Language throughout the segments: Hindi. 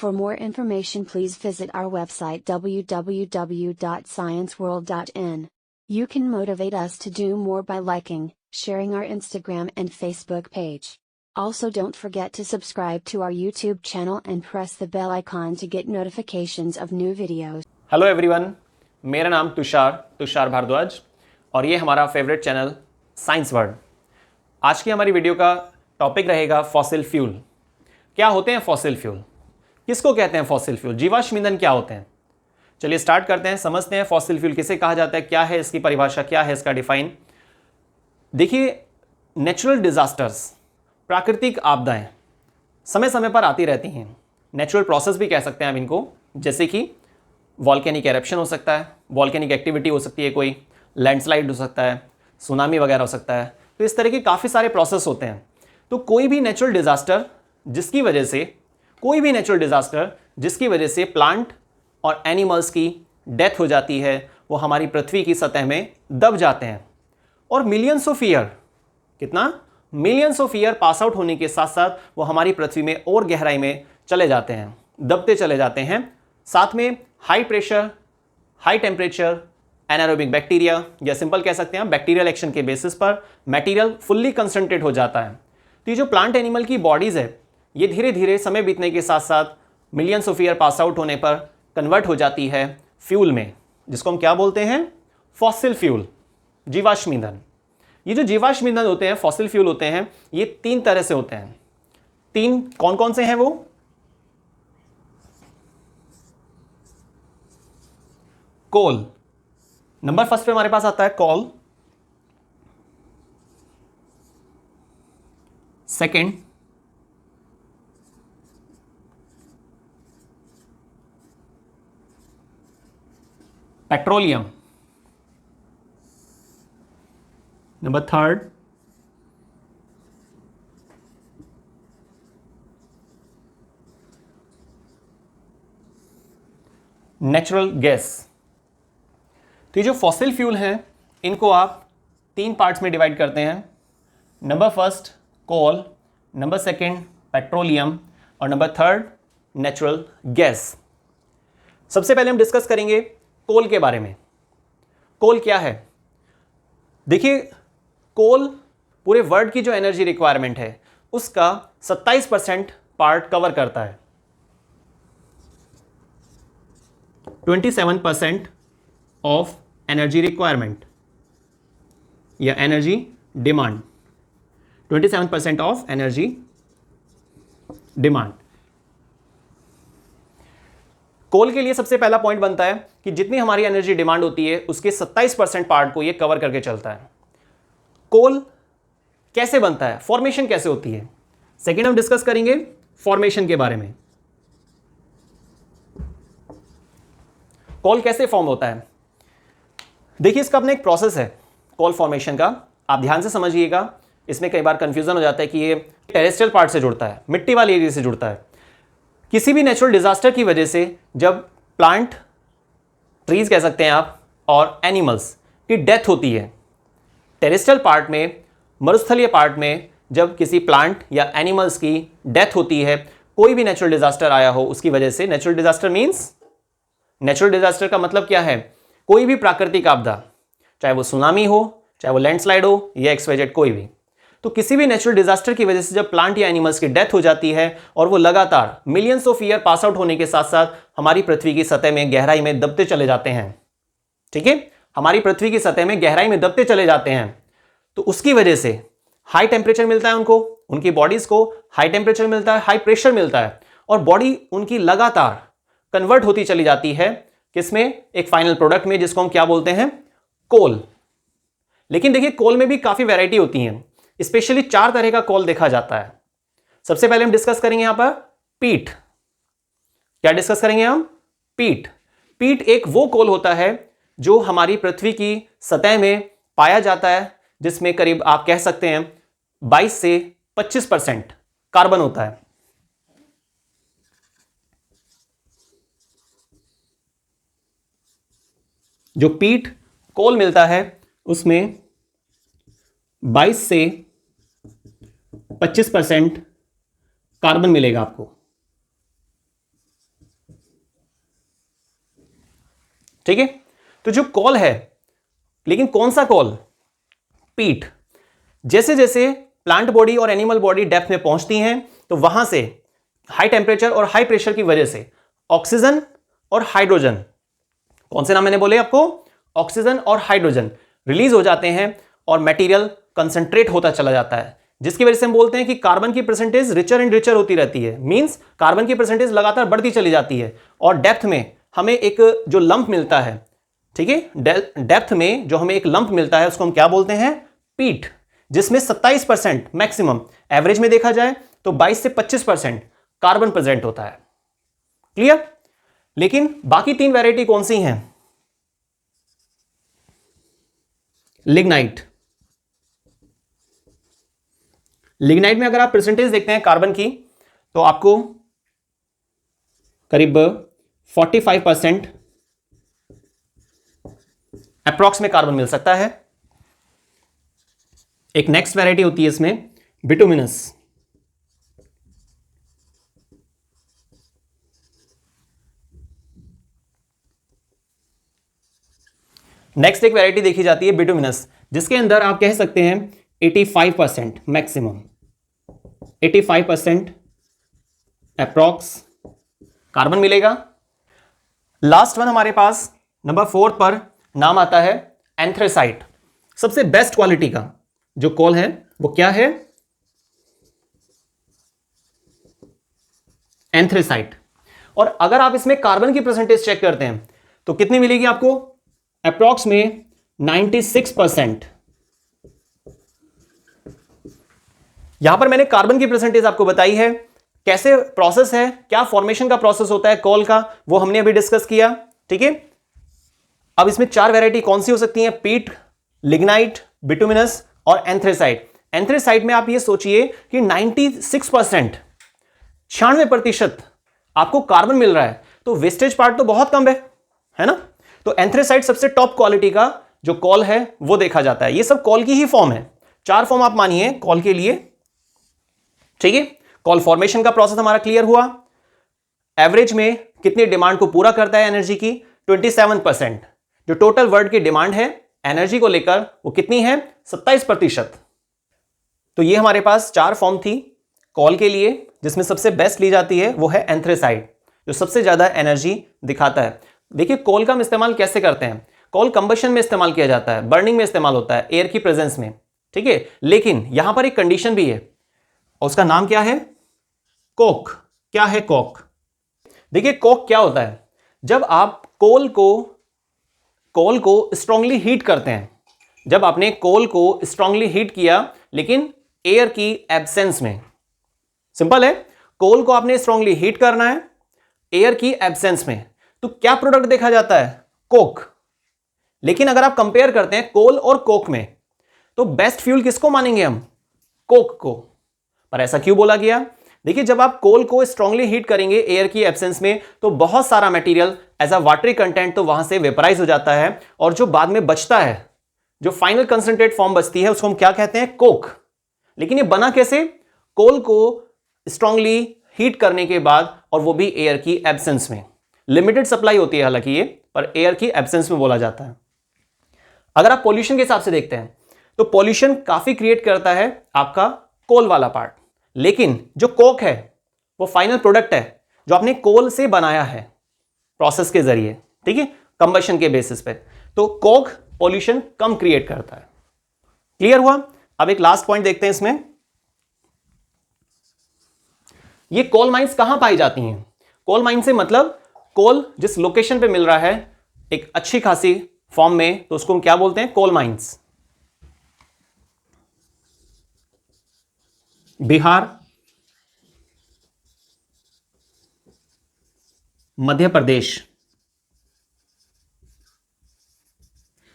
For more information, please visit our website www.scienceworld.in. You can motivate us to do more by liking, sharing our Instagram and Facebook page. Also, don't forget to subscribe to our YouTube channel and press the bell icon to get notifications of new videos. Hello everyone, मेरा नाम तुषार भारद्वाज और ये हमारा फेवरेट चैनल साइंस वर्ल्ड। आज की हमारी वीडियो का टॉपिक रहेगा फॉसिल फ्यूल। क्या होते हैं फॉसिल फ्यूल? किसको कहते हैं फॉसिल फ्यूल? जीवाश्म ईंधन क्या होते हैं? चलिए स्टार्ट करते हैं, समझते हैं फॉसिल फ्यूल किसे कहा जाता है, क्या है इसकी परिभाषा, क्या है इसका डिफाइन। देखिए, नेचुरल डिजास्टर्स, प्राकृतिक आपदाएं समय समय पर आती रहती हैं। नेचुरल प्रोसेस भी कह सकते हैं आप इनको, जैसे कि वॉल्केनिक एरप्शन हो सकता है, वॉल्केनिक एक्टिविटी हो सकती है, कोई लैंडस्लाइड हो सकता है, सुनामी वगैरह हो सकता है। तो इस तरह के काफ़ी सारे प्रोसेस होते हैं। तो कोई भी नेचुरल डिजास्टर जिसकी वजह से प्लांट और एनिमल्स की डेथ हो जाती है, वो हमारी पृथ्वी की सतह में दब जाते हैं और millions of year pass out होने के साथ साथ वो हमारी पृथ्वी में और गहराई में चले जाते हैं, दबते चले जाते हैं। साथ में high pressure, high temperature, anaerobic bacteria, या सिंपल कह सकते हैं बैक्टीरियल एक्शन के बेसिस पर मटेरियल फुल्ली कंसंट्रेट हो जाता है। तो ये जो प्लांट एनिमल की बॉडीज है, ये धीरे धीरे समय बीतने के साथ साथ millions of year pass out होने पर कन्वर्ट हो जाती है फ्यूल में, जिसको हम क्या बोलते हैं? फॉसिल फ्यूल, जीवाश्म ईंधन। ये जो जीवाश्म ईंधन होते हैं, फॉसिल फ्यूल होते हैं, ये तीन तरह से होते हैं। तीन कौन कौन से हैं वो? कोल, नंबर फर्स्ट पे हमारे पास आता है coal. Second petroleum. Number third natural gas. तो ये जो फॉसिल फ्यूल हैं, इनको आप तीन पार्ट्स में डिवाइड करते हैं। नंबर फर्स्ट कोल, नंबर सेकंड पेट्रोलियम और नंबर थर्ड नेचुरल गैस। सबसे पहले हम डिस्कस करेंगे कोल के बारे में। कोल क्या है? देखिए, कोल पूरे वर्ल्ड की जो एनर्जी रिक्वायरमेंट है उसका 27% पार्ट कवर करता है। 27% ऑफ एनर्जी रिक्वायरमेंट या energy demand, 27% of energy demand. Coal के लिए सबसे पहला पॉइंट बनता है कि जितनी हमारी एनर्जी डिमांड होती है उसके 27% पार्ट को ये कवर करके चलता है। कोल कैसे बनता है, फॉर्मेशन कैसे होती है, सेकेंड हम डिस्कस करेंगे फॉर्मेशन के बारे में। कोल कैसे फॉर्म होता है? देखिए, इसका अपना एक प्रोसेस है कोल फॉर्मेशन का, आप ध्यान से समझिएगा। इसमें कई बार कंफ्यूजन हो जाता है कि ये टेरेस्ट्रियल पार्ट से जुड़ता है, मिट्टी वाले एरिया से जुड़ता है। किसी भी नेचुरल डिजास्टर की वजह से जब प्लांट, ट्रीज कह सकते हैं आप, और एनिमल्स की डेथ होती है, टेरेस्ट्रियल पार्ट में, मरुस्थलीय पार्ट में जब किसी प्लांट या एनिमल्स की डेथ होती है, कोई भी नेचुरल डिजास्टर आया हो उसकी वजह से, नेचुरल डिजास्टर का मतलब क्या है? कोई भी प्राकृतिक आपदा, चाहे वो सुनामी हो, चाहे वो लैंडस्लाइड हो या एक्सवाइजेड कोई भी। तो किसी भी नेचुरल डिजास्टर की वजह से जब प्लांट या एनिमल्स की डेथ हो जाती है और वो लगातार millions of year pass out होने के साथ साथ हमारी पृथ्वी की सतह में गहराई में दबते चले जाते हैं, ठीक है, हमारी पृथ्वी की सतह में गहराई में दबते चले जाते हैं, तो उसकी वजह से हाई टेम्परेचर मिलता है उनको, उनकी बॉडीज को हाई टेम्परेचर मिलता है, हाई प्रेशर मिलता है, और बॉडी उनकी लगातार कन्वर्ट होती चली जाती है किसमें? एक फाइनल प्रोडक्ट में, जिसको हम क्या बोलते हैं? कोल। लेकिन देखिए, कोल में भी काफी वैरायटी होती हैं, स्पेशली 4 तरह का कोल देखा जाता है। सबसे पहले हम डिस्कस करेंगे यहां पर पीट। क्या डिस्कस करेंगे हम? पीट। पीट एक वो कोल होता है जो हमारी पृथ्वी की सतह में पाया जाता है, जिसमें करीब आप कह सकते हैं 22 से 25% कार्बन होता है। जो पीट कोल मिलता है उसमें 22 से 25% कार्बन मिलेगा आपको। ठीक है। तो जो कॉल है, लेकिन कौन सा कॉल? पीट। जैसे जैसे प्लांट बॉडी और एनिमल बॉडी डेप्थ में पहुंचती हैं तो वहां से हाई टेम्परेचर और हाई प्रेशर की वजह से ऑक्सीजन और हाइड्रोजन, कौन से नाम मैंने बोले आपको? ऑक्सीजन और हाइड्रोजन रिलीज हो जाते हैं और मटेरियल कंसंट्रेट होता चला जाता है, जिसकी वजह से हम बोलते हैं कि कार्बन की परसेंटेज रिचर एंड रिचर होती रहती है। मींस कार्बन की परसेंटेज लगातार बढ़ती चली जाती है और डेप्थ में हमें एक जो लंप मिलता है, ठीक है, डेप्थ में जो हमें एक लंप मिलता है उसको हम क्या बोलते हैं? पीट, जिसमें 27% मैक्सिमम, एवरेज में देखा जाए तो 22 से 25% कार्बन प्रेजेंट होता है। क्लियर? लेकिन बाकी 3 वैरायटी कौन सी हैं? लिग्नाइट। लिग्नाइट में अगर आप परसेंटेज देखते हैं कार्बन की तो आपको करीब 45% अप्रॉक्स में कार्बन मिल सकता है। एक नेक्स्ट वैरायटी होती है इसमें बिटुमिनस। नेक्स्ट एक वैरायटी देखी जाती है बिटुमिनस, जिसके अंदर आप कह सकते हैं 85% मैक्सिमम, 85% अप्रॉक्स कार्बन मिलेगा। लास्ट वन हमारे पास नंबर 4 पर नाम आता है एंथ्रेसाइट। सबसे बेस्ट क्वालिटी का जो कॉल है वो क्या है? एंथ्रेसाइट। और अगर आप इसमें कार्बन की परसेंटेज चेक करते हैं तो कितनी मिलेगी आपको? अप्रॉक्स में 96%। यहां पर मैंने कार्बन की परसेंटेज आपको बताई है। कैसे प्रोसेस है, क्या फॉर्मेशन का प्रोसेस होता है कॉल का, वो हमने अभी डिस्कस किया। ठीक है, अब इसमें 4 वैरायटी कौन सी हो सकती हैं? पीट, लिग्नाइट, बिटुमिनस और एंथ्रेसाइट। एंथ्रेसाइट में आप ये सोचिए कि 96%, 96% आपको कार्बन मिल रहा है, तो वेस्टेज पार्ट तो बहुत कम है ना। तो एंथ्रेसाइट सबसे टॉप क्वालिटी का जो कॉल है वो देखा जाता है। ये सब कॉल की ही फॉर्म है, 4 फॉर्म आप मानिए कॉल के लिए। ठीक है, कॉल फॉर्मेशन का प्रोसेस हमारा क्लियर हुआ। एवरेज में कितनी डिमांड को पूरा करता है एनर्जी की? 27%। जो टोटल वर्ल्ड की डिमांड है एनर्जी को लेकर वो कितनी है? 27%। तो ये हमारे पास 4 फॉर्म थी कॉल के लिए, जिसमें सबसे बेस्ट ली जाती है वो है एंथ्रेसाइट, जो सबसे ज्यादा एनर्जी दिखाता है। देखिए कॉल का हम इस्तेमाल कैसे करते हैं। कॉल कंबशन में इस्तेमाल किया जाता है, बर्निंग में इस्तेमाल होता है, एयर की प्रेजेंस में। ठीक है, लेकिन यहां पर एक कंडीशन भी है और उसका नाम क्या है? कोक। क्या है कोक? देखिए कोक क्या होता है, जब आप कोल को स्ट्रांगली हीट करते हैं, जब आपने कोल को स्ट्रांगली हीट किया लेकिन एयर की एब्सेंस में, सिंपल है, कोल को आपने स्ट्रांगली हीट करना है एयर की एब्सेंस में, तो क्या प्रोडक्ट देखा जाता है? कोक। लेकिन अगर आप कंपेयर करते हैं कोल और कोक में, तो बेस्ट फ्यूल किसको मानेंगे हम? कोक को। पर ऐसा क्यों बोला गया? देखिए जब आप कोल को स्ट्रांगली हीट करेंगे एयर की एब्सेंस में, तो बहुत सारा material as a watery content तो वहां से वेपराइज हो जाता है, और जो बाद में बचता है, जो फाइनल कंसंट्रेट फॉर्म बचती है, उसको हम क्या कहते हैं? कोक। लेकिन ये बना कैसे? कोल को स्ट्रांगली हीट करने के बाद, और वो भी एयर की एब्सेंस में। लिमिटेड सप्लाई होती है हालांकि ये, पर एयर की एब्सेंस में बोला जाता है। अगर आप पॉल्यूशन के हिसाब से देखते हैं तो पॉल्यूशन काफी क्रिएट करता है आपका कोल वाला पार्ट, लेकिन जो कोक है वो फाइनल प्रोडक्ट है जो आपने कोल से बनाया है प्रोसेस के जरिए, ठीक है, कंबशन के बेसिस पे, तो कोक पॉल्यूशन कम क्रिएट करता है। क्लियर हुआ? अब एक लास्ट पॉइंट देखते हैं इसमें। ये कोल माइंस कहां पाई जाती हैं? कोल माइन से मतलब कोल जिस लोकेशन पे मिल रहा है एक अच्छी खासी फॉर्म में, तो उसको हम क्या बोलते हैं? Coal mines. बिहार, मध्य प्रदेश,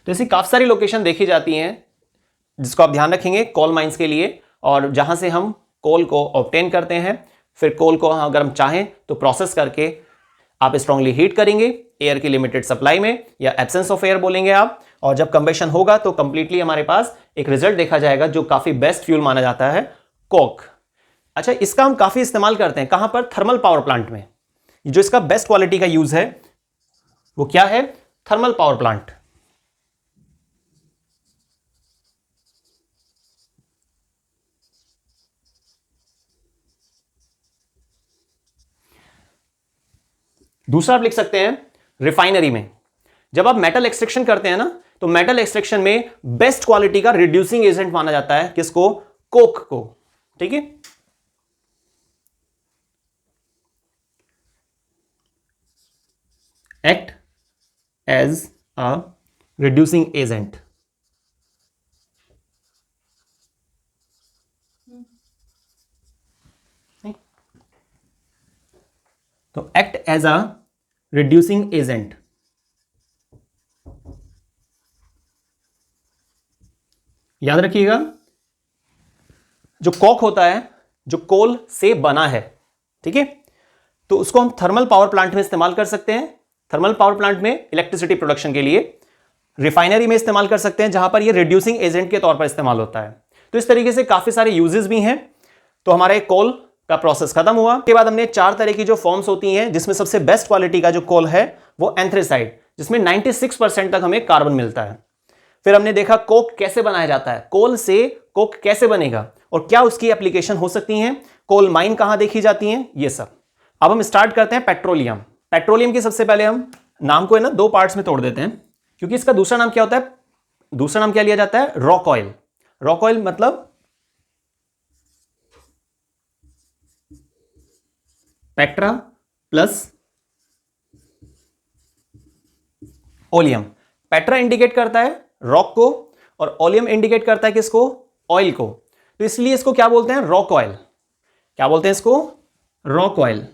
तो ऐसी काफी सारी लोकेशन देखी जाती हैं जिसको आप ध्यान रखेंगे कोल माइंस के लिए, और जहां से हम कोल को ऑब्टेन करते हैं। फिर कोल को अगर हम चाहें तो प्रोसेस करके आप स्ट्रांगली हीट करेंगे एयर की लिमिटेड सप्लाई में, या एब्सेंस ऑफ एयर बोलेंगे आप, और जब कंबेशन होगा तो कंप्लीटली हमारे पास एक रिजल्ट देखा जाएगा जो काफी बेस्ट फ्यूल माना जाता है, कोक। अच्छा, इसका हम काफी इस्तेमाल करते हैं कहां पर? थर्मल पावर प्लांट में। जो इसका बेस्ट क्वालिटी का यूज है वो क्या है? Thermal power plant. दूसरा आप लिख सकते हैं रिफाइनरी में। जब आप मेटल एक्सट्रैक्शन करते हैं ना, तो मेटल एक्सट्रैक्शन में बेस्ट क्वालिटी का रिड्यूसिंग एजेंट माना जाता है किसको? कोक को। ठीक है, act as a reducing agent. तो act as a reducing agent. याद रखिएगा, जो कॉक होता है जो कोल से बना है, ठीक है, तो उसको हम थर्मल पावर प्लांट में इस्तेमाल कर सकते हैं। थर्मल पावर प्लांट में इलेक्ट्रिसिटी प्रोडक्शन के लिए, रिफाइनरी में इस्तेमाल कर सकते हैं जहां पर ये रिड्यूसिंग एजेंट के तौर पर इस्तेमाल होता है। तो इस तरीके से काफी सारे यूजेस भी हैं। तो हमारा एक कोल का प्रोसेस खत्म हुआ। उसके बाद हमने 4 तरह की जो फॉर्म्स होती हैं, जिसमें सबसे बेस्ट क्वालिटी का जो कोल है वो एंथ्रेसाइट, जिसमें 96% तक हमें कार्बन मिलता है। फिर हमने देखा कोक कैसे बनाया जाता है, कोल से कोक कैसे बनेगा और क्या उसकी एप्लीकेशन हो सकती हैं, कोल माइन कहां देखी जाती हैं, ये सब। अब हम स्टार्ट करते हैं पेट्रोलियम। पेट्रोलियम की सबसे पहले हम नाम को है ना 2 पार्ट्स में तोड़ देते हैं, क्योंकि इसका दूसरा नाम क्या होता है? दूसरा नाम क्या लिया जाता है? Rock oil. रॉक ऑयल मतलब Petra plus oleum. Petra indicate करता है रॉक को और ओलियम इंडिकेट करता है किसको? ऑयल को। तो इसलिए इसको क्या बोलते हैं? Rock oil. क्या बोलते हैं इसको? Rock oil.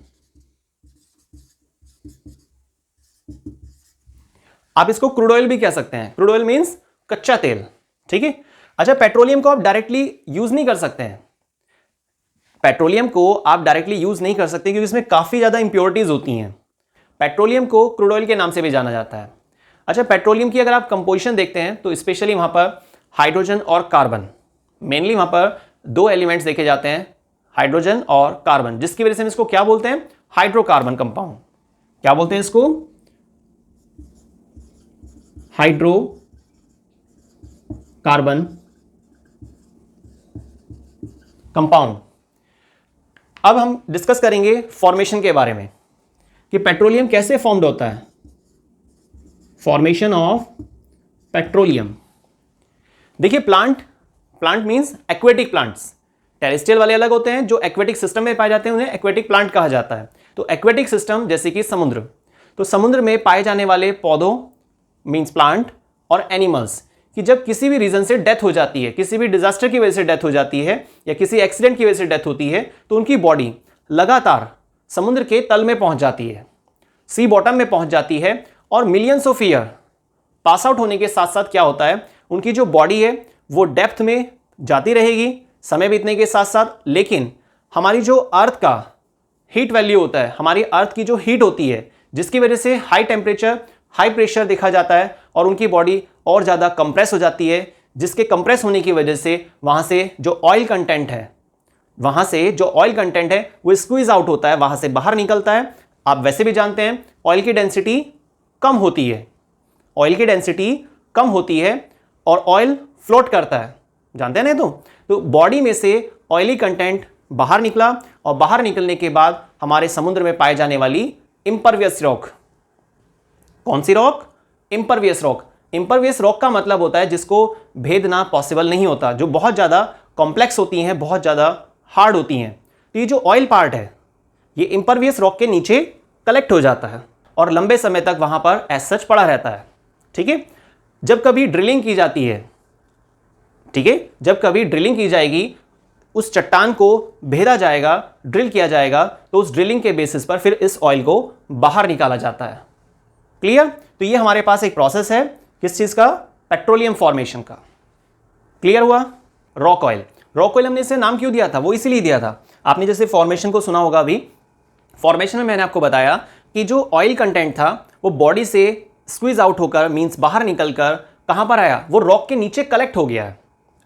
आप इसको क्रूड ऑयल भी कह सकते हैं। क्रूड ऑयल मींस कच्चा तेल। ठीक है। अच्छा, पेट्रोलियम को आप डायरेक्टली यूज नहीं कर सकते हैं। पेट्रोलियम को आप डायरेक्टली यूज नहीं कर सकते क्योंकि इसमें काफी ज्यादा इंप्योरिटीज होती हैं। पेट्रोलियम को क्रूड ऑयल के नाम से भी जाना जाता है। अच्छा, पेट्रोलियम की अगर आप कंपोजिशन देखते हैं तो स्पेशली वहां पर हाइड्रोजन और कार्बन, मेनली वहां पर 2 एलिमेंट्स देखे जाते हैं, हाइड्रोजन और कार्बन, जिसकी वजह से हम इसको क्या बोलते हैं? Hydrocarbon compound. क्या बोलते हैं इसको? Hydrocarbon compound. अब हम डिस्कस करेंगे फॉर्मेशन के बारे में कि पेट्रोलियम कैसे फॉर्म्ड होता है। Formation of petroleum. देखिए, plant means aquatic plants. Terrestrial वाले अलग होते हैं, जो एक्वेटिक सिस्टम में पाए जाते हैं उन्हें एक्वेटिक प्लांट कहा जाता है। तो एक्वेटिक सिस्टम जैसे कि समुद्र, तो समुद्र में पाए जाने वाले पौधों मींस प्लांट और एनिमल्स कि जब किसी भी रीजन से डेथ हो जाती है, किसी भी डिजास्टर की वजह से डेथ हो जाती है या किसी एक्सीडेंट की वजह से डेथ होती है, तो उनकी बॉडी लगातार समुद्र के तल में पहुंच जाती है, सी बॉटम में पहुंच जाती है और millions of year pass out होने के साथ साथ क्या होता है, उनकी जो बॉडी है वो डेप्थ में जाती रहेगी समय बीतने के साथ साथ। लेकिन हमारी जो अर्थ का हीट वैल्यू होता है, हमारी अर्थ की जो हीट होती है, जिसकी वजह से हाई टेम्परेचर हाई प्रेशर देखा जाता है और उनकी बॉडी और ज़्यादा कंप्रेस हो जाती है, जिसके कंप्रेस होने की वजह से वहाँ से जो ऑयल कंटेंट है वो स्क्वीज आउट होता है, वहाँ से बाहर निकलता है। आप वैसे भी जानते हैं ऑयल की डेंसिटी कम होती है, और ऑयल फ्लोट करता है, जानते हैं ना। तो बॉडी में से ऑयली कंटेंट बाहर निकला और बाहर निकलने के बाद हमारे समुद्र में पाए जाने वाली इम्परवियस रॉक। कौन सी rock? Impervious rock. Impervious rock का मतलब होता है जिसको भेदना पॉसिबल नहीं होता, जो बहुत ज़्यादा कॉम्प्लेक्स होती हैं, बहुत ज़्यादा हार्ड होती हैं। तो ये जो ऑयल पार्ट है ये इम्परवियस रॉक के नीचे कलेक्ट हो जाता है और लंबे समय तक वहाँ पर एज सच पड़ा रहता है। ठीक है। जब कभी ड्रिलिंग की जाती है, जब कभी ड्रिलिंग की जाएगी, उस चट्टान को भेदा जाएगा, ड्रिल किया जाएगा, तो उस ड्रिलिंग के बेसिस पर फिर इस ऑयल को बाहर निकाला जाता है। क्लियर? तो ये हमारे पास एक प्रोसेस है किस चीज का? पेट्रोलियम फॉर्मेशन का। क्लियर हुआ? Rock oil. रॉक ऑयल हमने इसे नाम क्यों दिया था? वो इसीलिए दिया था, आपने जैसे फॉर्मेशन को सुना होगा अभी, फॉर्मेशन में मैंने आपको बताया कि जो ऑयल कंटेंट था वो बॉडी से स्क्वीज आउट होकर मींस बाहर निकलकर कहां पर आया? वो रॉक के नीचे कलेक्ट हो गया है।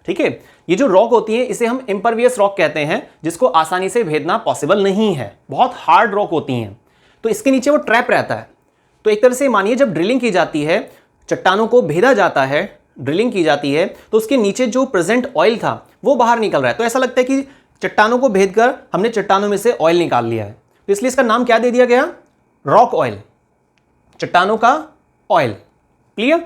ठीक है। ये जो रॉक होती है इसे हम इम्परवियस रॉक कहते हैं, जिसको आसानी से भेदना पॉसिबल नहीं है, बहुत हार्ड रॉक होती हैं। तो इसके नीचे वो ट्रैप रहता है। तो एक तरह से मानिए जब ड्रिलिंग की जाती है, चट्टानों को भेदा जाता है, ड्रिलिंग की जाती है, तो उसके नीचे जो प्रेजेंट ऑयल था वो बाहर निकल रहा है। तो ऐसा लगता है कि चट्टानों को भेद कर हमने चट्टानों में से ऑयल निकाल लिया है, तो इसलिए इसका नाम क्या दे दिया गया, रॉक ऑयल, चट्टानों का ऑयल। क्लियर।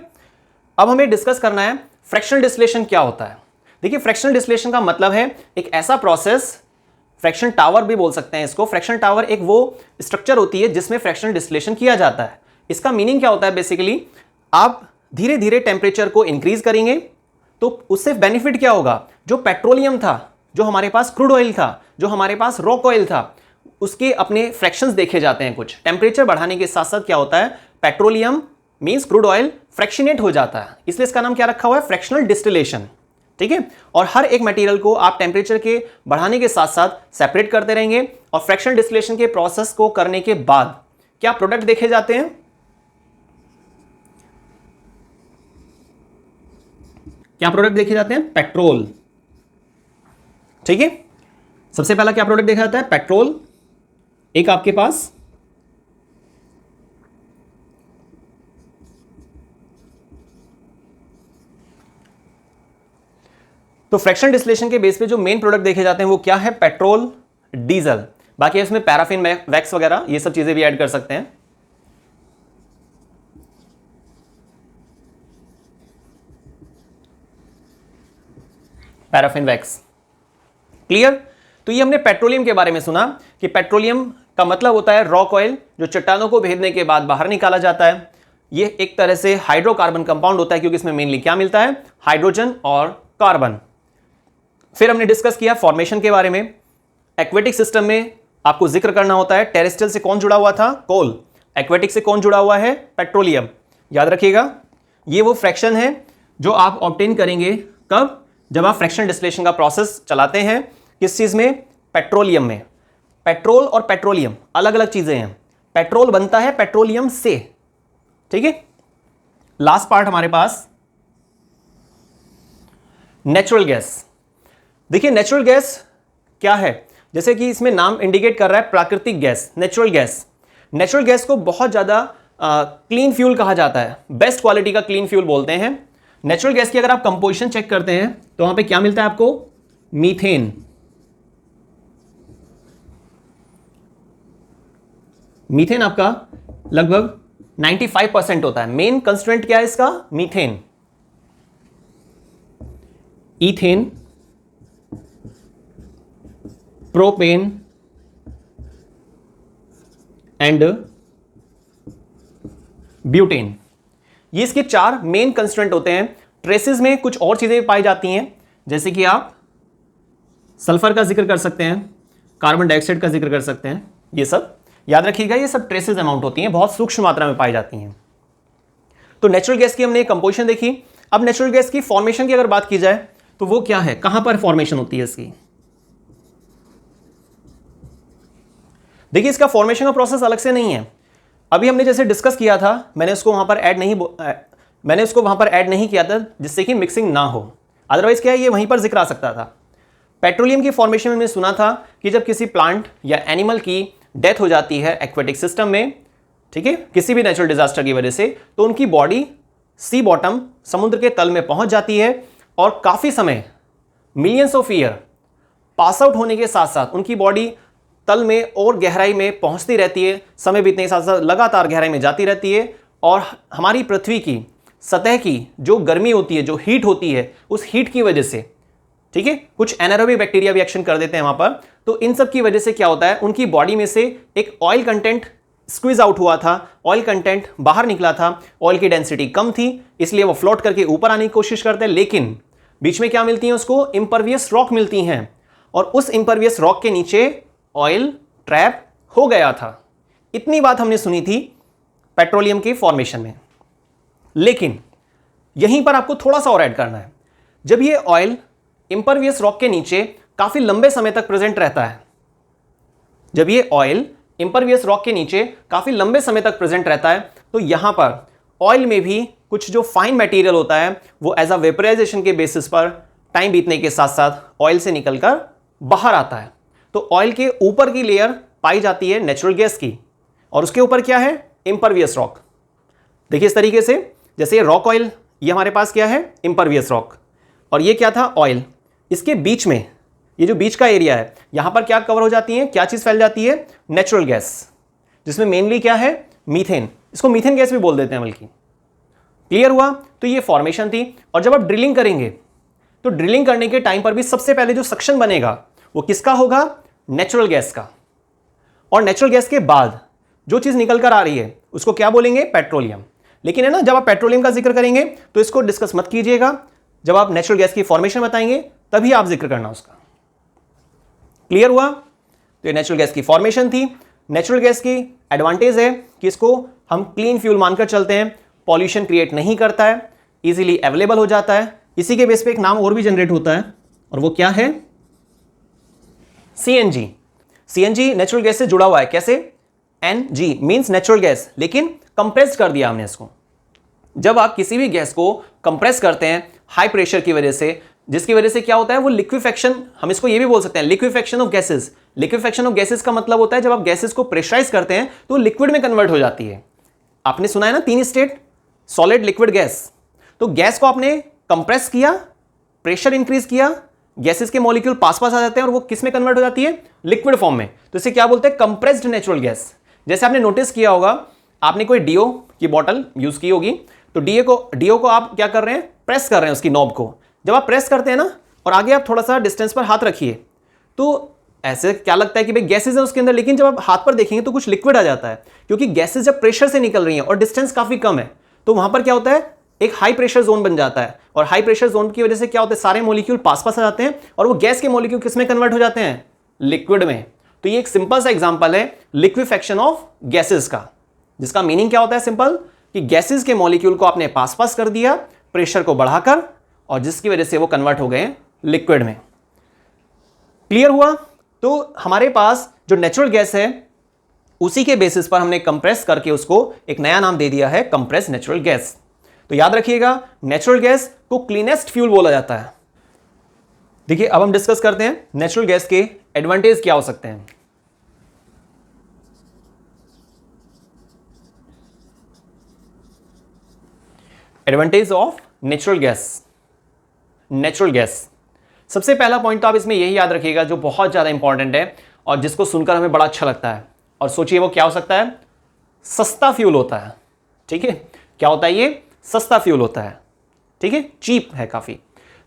अब हमें डिस्कस करना है फ्रैक्शनल डिस्टिलेशन क्या होता है। देखिए फ्रैक्शनल डिस्टिलेशन का मतलब है एक ऐसा प्रोसेस, फ्रैक्शन टावर भी बोल सकते हैं इसको। फ्रैक्शन टावर एक वो स्ट्रक्चर होती है जिसमें फ्रैक्शनल डिस्टिलेशन किया जाता है। इसका मीनिंग क्या होता है, बेसिकली आप धीरे धीरे टेम्परेचर को इंक्रीज करेंगे तो उससे बेनिफिट क्या होगा, जो पेट्रोलियम था, जो हमारे पास क्रूड ऑयल था, जो हमारे पास रॉक ऑयल था, उसके अपने फ्रैक्शंस देखे जाते हैं। कुछ टेम्परेचर बढ़ाने के साथ साथ क्या होता है, पेट्रोलियम मींस क्रूड ऑयल फ्रैक्शनेट हो जाता है, इसलिए इसका नाम क्या रखा हुआ है, फ्रैक्शनल डिस्टिलेशन। ठीक है। और हर एक मटेरियल को आप टेम्परेचर के बढ़ाने के साथ साथ सेपरेट करते रहेंगे और फ्रैक्शनल डिस्टिलेशन के प्रोसेस को करने के बाद क्या प्रोडक्ट देखे जाते हैं, क्या प्रोडक्ट देखे जाते हैं, पेट्रोल। ठीक है। सबसे पहला क्या प्रोडक्ट देखा जाता है, पेट्रोल। एक आपके पास तो फ्रैक्शनल डिस्टिलेशन के बेस पे जो मेन प्रोडक्ट देखे जाते हैं वो क्या है, पेट्रोल, डीजल। बाकी इसमें पैराफिन, वैक्स वगैरह ये सब चीजें भी ऐड कर सकते हैं। Paraffin, wax. क्लियर। तो ये हमने पेट्रोलियम के बारे में सुना कि पेट्रोलियम का मतलब होता है रॉक ऑयल, जो चट्टानों को भेदने के बाद बाहर निकाला जाता है। ये एक तरह से हाइड्रोकार्बन कंपाउंड होता है क्योंकि इसमें मेनली क्या मिलता है, हाइड्रोजन और कार्बन। फिर हमने डिस्कस किया फॉर्मेशन के बारे में। एक्वेटिक सिस्टम में आपको जिक्र करना होता है, टेरेस्ट्रियल से कौन जुड़ा हुआ था, कोल। एक्वेटिक से कौन जुड़ा हुआ है, पेट्रोलियम। याद रखिएगा ये वो फ्रैक्शन है जो आप ऑब्टेन करेंगे कब, जब आप फ्रैक्शनल डिस्टिलेशन का प्रोसेस चलाते हैं। किस चीज में, पेट्रोलियम में। पेट्रोल और पेट्रोलियम अलग अलग चीजें हैं। पेट्रोल बनता है पेट्रोलियम से। ठीक है। लास्ट पार्ट हमारे पास नेचुरल गैस। देखिए नेचुरल गैस क्या है, जैसे कि इसमें नाम इंडिकेट कर रहा है प्राकृतिक gas, natural gas. Natural gas को बहुत ज्यादा क्लीन फ्यूल कहा जाता है, बेस्ट क्वालिटी का क्लीन फ्यूल बोलते हैं। नेचुरल गैस की अगर आप कंपोजिशन चेक करते हैं तो वहां पे क्या मिलता है आपको, मीथेन। मीथेन आपका लगभग 95% होता है। मेन कंस्टिट्यूएंट क्या है इसका, methane. Ethane, propane and butane, ये इसके 4 मेन कंस्टिट्यूएंट होते हैं। ट्रेसेस में कुछ और चीजें पाई जाती हैं, जैसे कि आप सल्फर का जिक्र कर सकते हैं, कार्बन डाइऑक्साइड का जिक्र कर सकते हैं। ये सब याद रखिएगा, ये सब ट्रेसेस अमाउंट होती हैं, बहुत सूक्ष्म मात्रा में पाई जाती हैं। तो नेचुरल गैस की हमने कंपोजिशन देखी। अब नेचुरल गैस की फॉर्मेशन की अगर बात की जाए तो वो क्या है, कहां पर फॉर्मेशन होती है इसकी। देखिए इसका फॉर्मेशन का प्रोसेस अलग से नहीं है। अभी हमने जैसे डिस्कस किया था, मैंने उसको वहां पर ऐड नहीं किया था जिससे कि मिक्सिंग ना हो। अदरवाइज क्या है, ये वहीं पर जिक्र आ सकता था। पेट्रोलियम की फॉर्मेशन में सुना था कि जब किसी प्लांट या एनिमल की डेथ हो जाती है एक्वेटिक सिस्टम में, ठीक है, किसी भी नेचुरल डिजास्टर की वजह से, तो उनकी बॉडी सी बॉटम, समुद्र के तल में पहुंच जाती है और काफी समय, millions of year, pass out होने के साथ साथ उनकी बॉडी तल में और गहराई में पहुंचती रहती है। समय बीतने के साथ साथ लगातार गहराई में जाती रहती है और हमारी पृथ्वी की सतह की जो गर्मी होती है, जो हीट होती है, उस हीट की वजह से, ठीक है, कुछ एनारोबिक बैक्टीरिया भी एक्शन कर देते हैं वहां पर। तो इन सब की वजह से क्या होता है, उनकी बॉडी में से एक ऑयल कंटेंट स्क्वीज आउट हुआ था, ऑयल कंटेंट बाहर निकला था, ऑयल की डेंसिटी कम थी, इसलिए वो फ्लोट करके ऊपर आने की कोशिश करते हैं। लेकिन बीच में क्या मिलती है उसको, इंपरवियस रॉक मिलती हैं, और उस इंपरवियस रॉक के नीचे ऑयल ट्रैप हो गया था। इतनी बात हमने सुनी थी पेट्रोलियम के फॉर्मेशन में। लेकिन यहीं पर आपको थोड़ा सा और ऐड करना है। जब ये ऑयल इंपरवियस रॉक के नीचे काफी लंबे समय तक प्रेजेंट रहता है, जब ये ऑयल इंपरवियस रॉक के नीचे काफी लंबे समय तक प्रेजेंट रहता है, तो यहां पर ऑयल में भी कुछ जो फाइन मटेरियल होता है वो एज अ वेपराइजेशन के बेसिस पर टाइम बीतने के साथ साथ ऑयल से निकलकर बाहर आता है। तो ऑयल के ऊपर की लेयर पाई जाती है नेचुरल गैस की, और उसके ऊपर क्या है, इम्परवियस रॉक। देखिए इस तरीके से, जैसे ये रॉक ऑयल, ये हमारे पास क्या है, इम्परवियस रॉक, और ये क्या था, ऑयल। इसके बीच में ये जो बीच का एरिया है, यहां पर क्या कवर हो जाती है, क्या चीज फैल जाती है, नेचुरल गैस, जिसमें मेनली क्या है, मीथेन। इसको मीथेन गैस भी बोल देते हैं बल्कि। क्लियर हुआ? तो ये फॉर्मेशन थी। और जब आप ड्रिलिंग करेंगे तो ड्रिलिंग करने के टाइम पर भी सबसे पहले जो सक्शन बनेगा वो किसका होगा, नेचुरल गैस का। और नेचुरल गैस के बाद जो चीज निकल कर आ रही है उसको क्या बोलेंगे, पेट्रोलियम। लेकिन है ना, जब आप पेट्रोलियम का जिक्र करेंगे तो इसको डिस्कस मत कीजिएगा, जब आप नेचुरल गैस की फॉर्मेशन बताएंगे तभी आप जिक्र करना उसका। क्लियर हुआ? तो ये नेचुरल गैस की फॉर्मेशन थी। नेचुरल गैस की एडवांटेज है कि इसको हम क्लीन फ्यूल मानकर चलते हैं, पॉल्यूशन क्रिएट नहीं करता है, इजीली अवेलेबल हो जाता है। इसी के बेस पे एक नाम और भी जनरेट होता है, और वो क्या है, सीएनजी। सीएनजी नेचुरल गैस से जुड़ा हुआ है। कैसे? एनजी मींस नेचुरल गैस, लेकिन कंप्रेस कर दिया हमने इसको। जब आप किसी भी गैस को कंप्रेस करते हैं हाई प्रेशर की वजह से, जिसकी वजह से क्या होता है, वो लिक्विफेक्शन, हम इसको ये भी बोल सकते हैं liquefaction of gases. Liquefaction of gases का मतलब होता है जब आप गैसेस को प्रेशराइज करते हैं तो लिक्विड में कन्वर्ट हो जाती है। आपने सुना है ना 3 स्टेट, सॉलिड, लिक्विड, गैस। तो गैस को आपने कंप्रेस किया, प्रेशर इंक्रीज किया, गैसेस के मॉलिक्यूल पास पास आ जाते हैं और वो किस में कन्वर्ट हो जाती है, लिक्विड फॉर्म में। तो इसे क्या बोलते हैं, कंप्रेस्ड नेचुरल गैस। जैसे आपने नोटिस किया होगा, आपने कोई डीओ की बॉटल यूज की होगी, तो डीओ को आप क्या कर रहे हैं, प्रेस कर रहे हैं उसकी नॉब को। जब आप प्रेस करते हैं ना, और आगे आप थोड़ा सा डिस्टेंस पर हाथ रखिए, तो ऐसे क्या लगता है कि भाई गैसेज है उसके अंदर, लेकिन जब आप हाथ पर देखेंगे तो कुछ लिक्विड आ जाता है, क्योंकि गैसेज जब प्रेशर से निकल रही हैं और डिस्टेंस काफी कम है, तो वहां पर क्या होता है, एक हाई प्रेशर जोन बन जाता है। और हाई प्रेशर जोन की वजह से क्या होता है, सारे मॉलिक्यूल पास पास आ जाते हैं और वो गैस के मॉलिक्यूल किस में कन्वर्ट हो जाते हैं, लिक्विड में। तो ये एक सिंपल सा एग्जांपल है लिक्विफेक्शन ऑफ गैसेस का, जिसका मीनिंग क्या होता है, सिंपल, कि गैसेस के मॉलिक्यूल को आपने पास पास कर दिया प्रेशर को बढ़ाकर, और जिसकी वजह से वो कन्वर्ट हो गए लिक्विड में। क्लियर हुआ? तो हमारे पास जो नेचुरल गैस है उसी के बेसिस पर हमने कंप्रेस करके उसको एक नया नाम दे दिया है, कंप्रेस नेचुरल गैस। तो याद रखिएगा, नेचुरल गैस को क्लीनेस्ट फ्यूल बोला जाता है। देखिए अब हम डिस्कस करते हैं नेचुरल गैस के एडवांटेज क्या हो सकते हैं। Advantage of natural gas. Natural gas, सबसे पहला पॉइंट तो आप इसमें यही याद रखिएगा जो बहुत ज्यादा इंपॉर्टेंट है और जिसको सुनकर हमें बड़ा अच्छा लगता है, और सोचिए वो क्या हो सकता है, सस्ता फ्यूल होता है। ठीक है, क्या होता है ये, सस्ता फ्यूल होता है। ठीक है, चीप है काफी।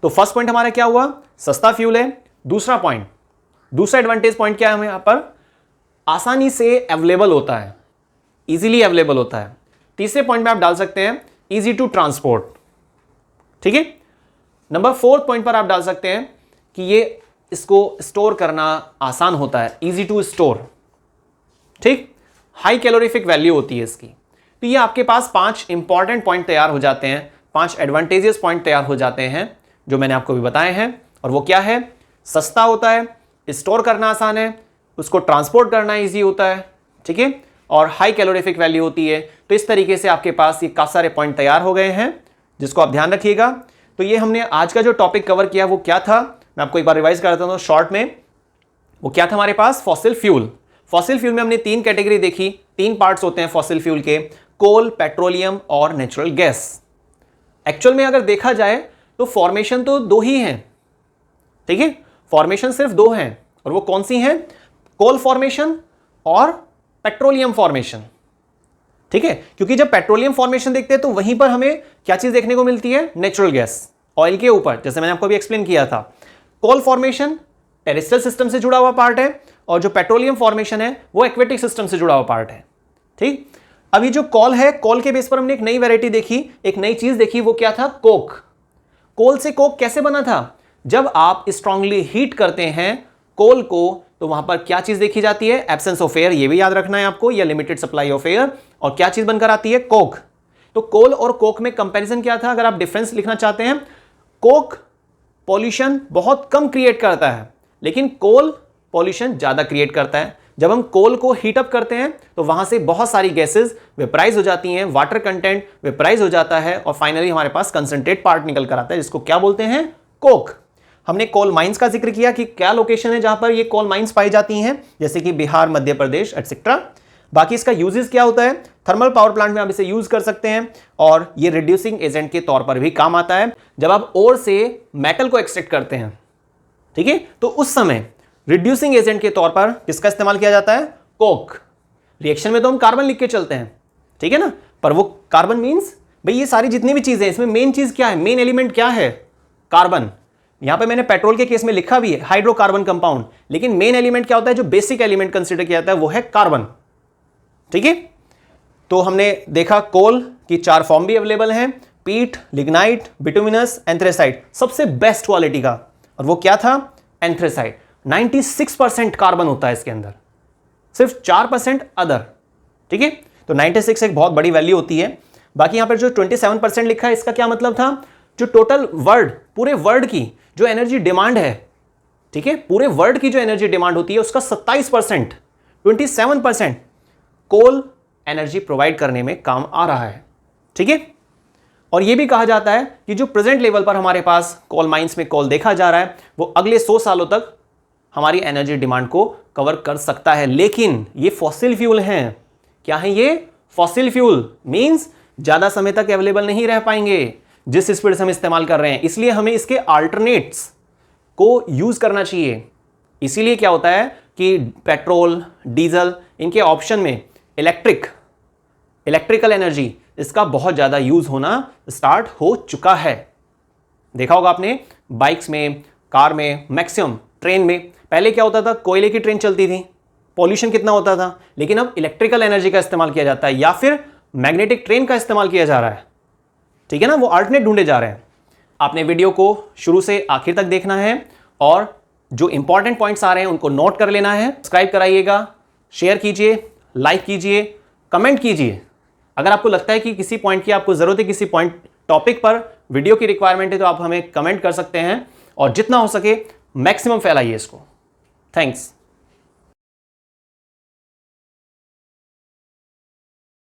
तो फर्स्ट पॉइंट हमारा क्या हुआ, सस्ता फ्यूल है। दूसरा पॉइंट, दूसरा एडवांटेज पॉइंट क्या है हमें यहां पर, आसानी से अवेलेबल होता है, इजीली अवेलेबल होता है। तीसरे पॉइंट में आप डाल सकते हैं इजी टू ट्रांसपोर्ट। ठीक है, नंबर 4 पॉइंट पर आप डाल सकते हैं कि ये इसको स्टोर करना आसान होता है, इजी टू स्टोर। ठीक, हाई कैलोरीफिक वैल्यू होती है इसकी। तो ये आपके पास 5 इंपॉर्टेंट पॉइंट तैयार हो जाते हैं, 5 एडवांटेजेस पॉइंट तैयार हो जाते हैं जो मैंने आपको भी बताए हैं। और वो क्या है, सस्ता होता है, स्टोर करना आसान है, उसको ट्रांसपोर्ट करना ईजी होता है। ठीक है, और हाई कैलोरीफिक वैल्यू होती है। तो इस तरीके से आपके पास ये काफी सारे पॉइंट तैयार हो गए हैं, जिसको आप ध्यान रखिएगा। तो ये हमने आज का जो टॉपिक कवर किया वो क्या था, मैं आपको एक बार रिवाइज कर देता हूं शॉर्ट में। वो क्या था हमारे पास, फॉसिल फ्यूल। फॉसिल फ्यूल में हमने 3 कैटेगरी देखी, 3 पार्ट्स होते हैं फॉसिल फ्यूल के, कोल, पेट्रोलियम और नेचुरल गैस। एक्चुअल में अगर देखा जाए तो फॉर्मेशन तो 2 ही हैं। ठीक है, फॉर्मेशन सिर्फ 2 हैं, और वो कौन सी हैं, कोल फॉर्मेशन और पेट्रोलियम फॉर्मेशन। ठीक है, क्योंकि जब पेट्रोलियम फॉर्मेशन देखते हैं तो वहीं पर हमें क्या चीज देखने को मिलती है, नेचुरल गैस, ऑयल के ऊपर, जैसे मैंने आपको अभी एक्सप्लेन किया था। कोल फॉर्मेशन टेरेस्ट्रियल सिस्टम से जुड़ा हुआ पार्ट है, और जो पेट्रोलियम फॉर्मेशन है वो एक्वेटिक सिस्टम से जुड़ा हुआ पार्ट है। ठीक, अभी जो कोल है, कोल के बेस पर हमने एक नई वैरायटी देखी, एक नई चीज देखी, वो क्या था, कोक। कोल से कोक कैसे बना था, जब आप स्ट्रांगली हीट करते हैं कोल को तो वहां पर क्या चीज देखी जाती है, एब्सेंस ऑफ एयर, ये भी याद रखना है आपको, या लिमिटेड सप्लाई ऑफ एयर, और क्या चीज बनकर आती है, कोक। तो कोल और कोक में कंपैरिजन क्या था, अगर आप डिफरेंस लिखना चाहते हैं, कोक पॉल्यूशन बहुत कम क्रिएट करता है, लेकिन कोल पॉल्यूशन ज्यादा क्रिएट करता है। जब हम कोल को हीट अप करते हैं तो वहां से बहुत सारी गैसेस वेपराइज हो जाती हैं, वाटर कंटेंट वेपराइज हो जाता है, और फाइनली हमारे पास कंसंट्रेट पार्ट निकल कर आता है, जिसको क्या बोलते हैं, कोक। हमने कोल माइंस का जिक्र किया कि क्या लोकेशन है जहां पर ये कोल माइंस पाई जाती हैं, जैसे कि बिहार, मध्य प्रदेश एटसेट्रा। बाकी इसका यूजेस क्या होता है, थर्मल पावर प्लांट में आप इसे यूज कर सकते हैं और ये रिड्यूसिंग एजेंट के तौर पर भी काम आता है। जब आप ओर से मेटल को एक्सट्रैक्ट करते हैं, ठीक है, तो उस समय रिड्यूसिंग एजेंट के तौर पर किसका इस्तेमाल किया जाता है, कोक। रिएक्शन में तो हम कार्बन लिख के चलते हैं, ठीक है ना, पर वो कार्बन मींस भाई ये सारी जितनी भी चीजें, इसमें मेन चीज क्या है, मेन एलिमेंट क्या है, कार्बन। यहां पे मैंने पेट्रोल के केस में लिखा भी है हाइड्रोकार्बन कंपाउंड, लेकिन मेन एलिमेंट क्या होता है, जो बेसिक एलिमेंट कंसीडर किया जाता है वो है कार्बन, ठीक है। तो हमने देखा कोल की 4 फॉर्म भी अवेलेबल हैं, पीट, लिग्नाइट, बिटुमिनस, एंथ्रेसाइट, सबसे बेस्ट क्वालिटी का, और वो क्या था, एंथ्रेसाइट। 96% कार्बन होता है इसके अंदर, सिर्फ 4% अदर, ठीक है। तो 96 एक बहुत बड़ी वैल्यू होती है। बाकी यहां पर जो 27% लिखा है, इसका क्या मतलब था, जो टोटल वर्ल्ड, पूरे वर्ल्ड की जो एनर्जी डिमांड है, ठीक है, पूरे वर्ल्ड की जो एनर्जी डिमांड होती है उसका 27%, 27% कोल एनर्जी प्रोवाइड करने में काम आ रहा है, ठीक है। और यह भी कहा जाता है कि जो प्रेजेंट लेवल पर हमारे पास कोल माइंस में कोल देखा जा रहा है, वो अगले 100 सालों तक हमारी एनर्जी डिमांड को कवर कर सकता है। लेकिन ये फॉसिल फ्यूल हैं। क्या है ये, फॉसिल फ्यूल मींस ज्यादा समय तक अवेलेबल नहीं रह पाएंगे जिस स्पीड से हम इस्तेमाल कर रहे हैं, इसलिए हमें इसके अल्टरनेट्स को यूज करना चाहिए। इसीलिए क्या होता है कि पेट्रोल, डीजल, इनके ऑप्शन में इलेक्ट्रिकल एनर्जी, इसका बहुत ज्यादा यूज होना स्टार्ट हो चुका है। देखा होगा आपने बाइक्स में, कार में, मैक्सिमम ट्रेन में। पहले क्या होता था, कोयले की ट्रेन चलती थी, पॉल्यूशन कितना होता था, लेकिन अब इलेक्ट्रिकल एनर्जी का इस्तेमाल किया जाता है या फिर मैग्नेटिक ट्रेन का इस्तेमाल किया जा रहा है, ठीक है ना, वो अल्टरनेट ढूंढे जा रहे हैं। आपने वीडियो को शुरू से आखिर तक देखना है और जो इंपॉर्टेंट पॉइंट्स आ रहे हैं उनको नोट कर लेना है। सब्सक्राइब कराइएगा, शेयर कीजिए, लाइक कीजिए, कमेंट कीजिए। अगर आपको लगता है कि किसी पॉइंट की आपको जरूरत है, किसी पॉइंट टॉपिक पर वीडियो की रिक्वायरमेंट है, तो आप हमें कमेंट कर सकते हैं और जितना हो सके मैक्सिमम फैलाइए इसको। थैंक्स।